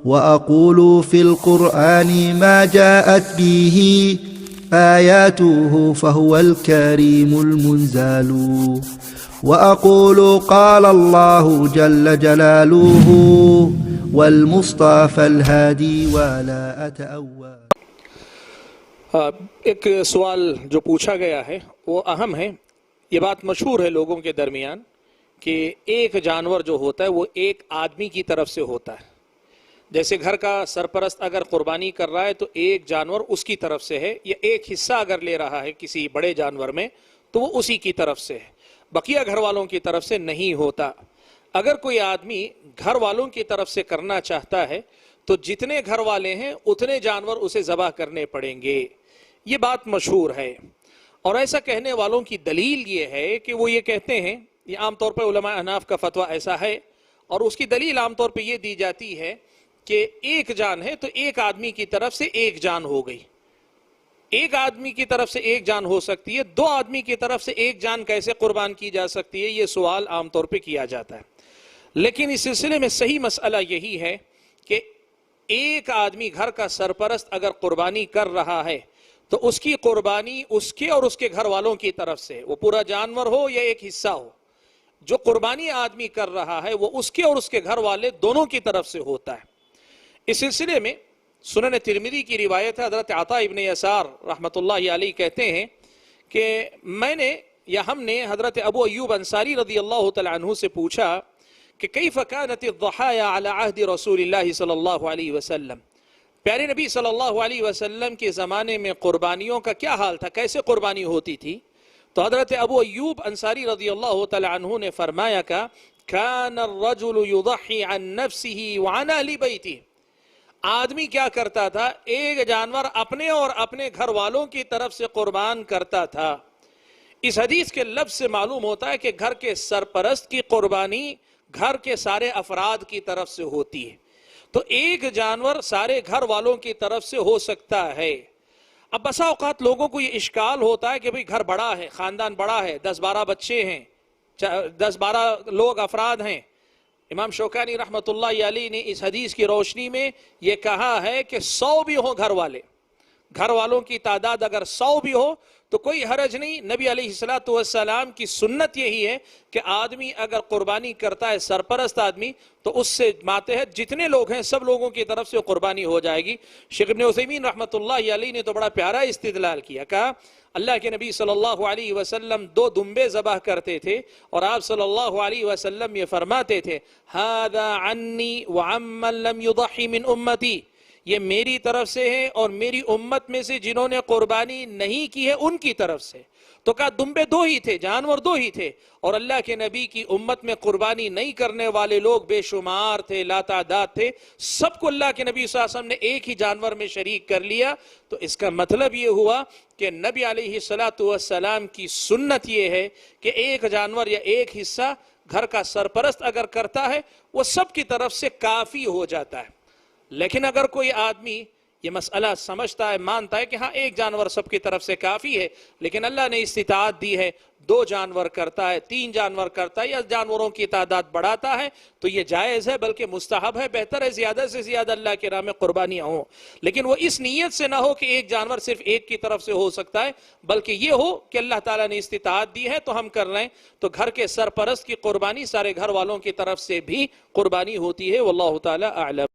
وأقول في القرآن ما جاءت به آياته فهو الكريم المنزال وأقول قال الله جل جلاله والمصطفى الهادي ولا أتأول۔ ایک سوال جو پوچھا گیا ہے وہ اہم ہے۔ یہ بات مشہور ہے لوگوں کے درمیان کہ ایک جانور جو ہوتا ہے وہ ایک آدمی کی طرف سے ہوتا ہے۔ جیسے گھر کا سرپرست اگر قربانی کر رہا ہے تو ایک جانور اس کی طرف سے ہے، یا ایک حصہ اگر لے رہا ہے کسی بڑے جانور میں تو وہ اسی کی طرف سے ہے، بقیہ گھر والوں کی طرف سے نہیں ہوتا۔ اگر کوئی آدمی گھر والوں کی طرف سے کرنا چاہتا ہے تو جتنے گھر والے ہیں اتنے جانور اسے ذبح کرنے پڑیں گے۔ یہ بات مشہور ہے، اور ایسا کہنے والوں کی دلیل یہ ہے کہ وہ یہ کہتے ہیں، یہ عام طور پر علماء احناف کا فتویٰ ایسا ہے، اور اس کی دلیل عام طور پہ یہ دی جاتی ہے کہ ایک جان ہے تو ایک آدمی کی طرف سے ایک جان ہو گئی۔ ایک آدمی کی طرف سے ایک جان ہو سکتی ہے، دو آدمی کی طرف سے ایک جان کیسے قربان کی جا سکتی ہے، یہ سوال عام طور پہ کیا جاتا ہے۔ لیکن اس سلسلے میں صحیح مسئلہ یہی ہے کہ ایک آدمی گھر کا سرپرست اگر قربانی کر رہا ہے تو اس کی قربانی اس کے اور اس کے گھر والوں کی طرف سے، وہ پورا جانور ہو یا ایک حصہ ہو، جو قربانی آدمی کر رہا ہے وہ اس کے اور اس کے گھر والے دونوں کی طرف سے ہوتا ہے۔ اس سلسلے میں سنن ترمذی کی روایت ہے، حضرت عطا ابن یسار رحمۃ اللہ علیہ کہتے ہیں کہ میں نے یا ہم نے حضرت ابو ایوب انصاری رضی اللہ تعالی عنہ سے پوچھا کہ کیف کانت الضحایا علی عہد رسول اللہ صلی اللہ علیہ وسلم، پیارے نبی صلی اللہ علیہ وسلم کے زمانے میں قربانیوں کا کیا حال تھا، کیسے قربانی ہوتی تھی؟ تو حضرت ابو ایوب انصاری رضی اللہ تعالی عنہ نے فرمایا کہ کان الرجل یضحی عن نفسه وعن اہل بیتہ، آدمی کیا کرتا تھا، ایک جانور اپنے اور اپنے گھر والوں کی طرف سے قربان کرتا تھا۔ اس حدیث کے لفظ سے معلوم ہوتا ہے کہ گھر کے سرپرست کی قربانی گھر کے سارے افراد کی طرف سے ہوتی ہے، تو ایک جانور سارے گھر والوں کی طرف سے ہو سکتا ہے۔ اب بسا اوقات لوگوں کو یہ اشکال ہوتا ہے کہ بھئی گھر بڑا ہے، خاندان بڑا ہے، 10-12 بچے ہیں، 10-12 لوگ افراد ہیں۔ امام شوکانی رحمۃ اللہ علیہ نے اس حدیث کی روشنی میں یہ کہا ہے کہ 100 بھی ہوں گھر والوں کی تعداد اگر 100 بھی ہو تو کوئی حرج نہیں۔ نبی علیہ السلام کی سنت یہی ہے کہ آدمی اگر قربانی کرتا ہے، سرپرست آدمی، تو اس سے ماتحت جتنے لوگ ہیں سب لوگوں کی طرف سے قربانی ہو جائے گی۔ شیخ ابن عثیمین رحمۃ اللہ علیہ نے تو بڑا پیارا استدلال کیا، کہا اللہ کے نبی صلی اللہ علیہ وسلم 2 دمبے ذبح کرتے تھے اور آپ صلی اللہ علیہ وسلم یہ فرماتے تھے ھذا عنی وعمن لم یضحی من امتی، یہ میری طرف سے ہے اور میری امت میں سے جنہوں نے قربانی نہیں کی ہے ان کی طرف سے۔ تو کہا دمبے 2 ہی تھے، جانور 2 ہی تھے، اور اللہ کے نبی کی امت میں قربانی نہیں کرنے والے لوگ بے شمار تھے، لا تعداد تھے، سب کو اللہ کے نبی صلی اللہ علیہ وسلم نے ایک ہی جانور میں شریک کر لیا۔ تو اس کا مطلب یہ ہوا کہ نبی علیہ السلام کی سنت یہ ہے کہ ایک جانور یا ایک حصہ گھر کا سرپرست اگر کرتا ہے وہ سب کی طرف سے کافی ہو جاتا ہے۔ لیکن اگر کوئی آدمی یہ مسئلہ سمجھتا ہے، مانتا ہے کہ ہاں ایک جانور سب کی طرف سے کافی ہے، لیکن اللہ نے استطاعت دی ہے، 2 جانور کرتا ہے، 3 جانور کرتا ہے، یا جانوروں کی تعداد بڑھاتا ہے، تو یہ جائز ہے، بلکہ مستحب ہے، بہتر ہے زیادہ سے زیادہ اللہ کے راہ میں قربانیاں ہوں۔ لیکن وہ اس نیت سے نہ ہو کہ ایک جانور صرف ایک کی طرف سے ہو سکتا ہے، بلکہ یہ ہو کہ اللہ تعالیٰ نے استطاعت دی ہے تو ہم کر رہے ہیں، تو گھر کے سرپرست کی قربانی سارے گھر والوں کی طرف سے بھی قربانی ہوتی ہے۔ واللہ تعالیٰ اعلم۔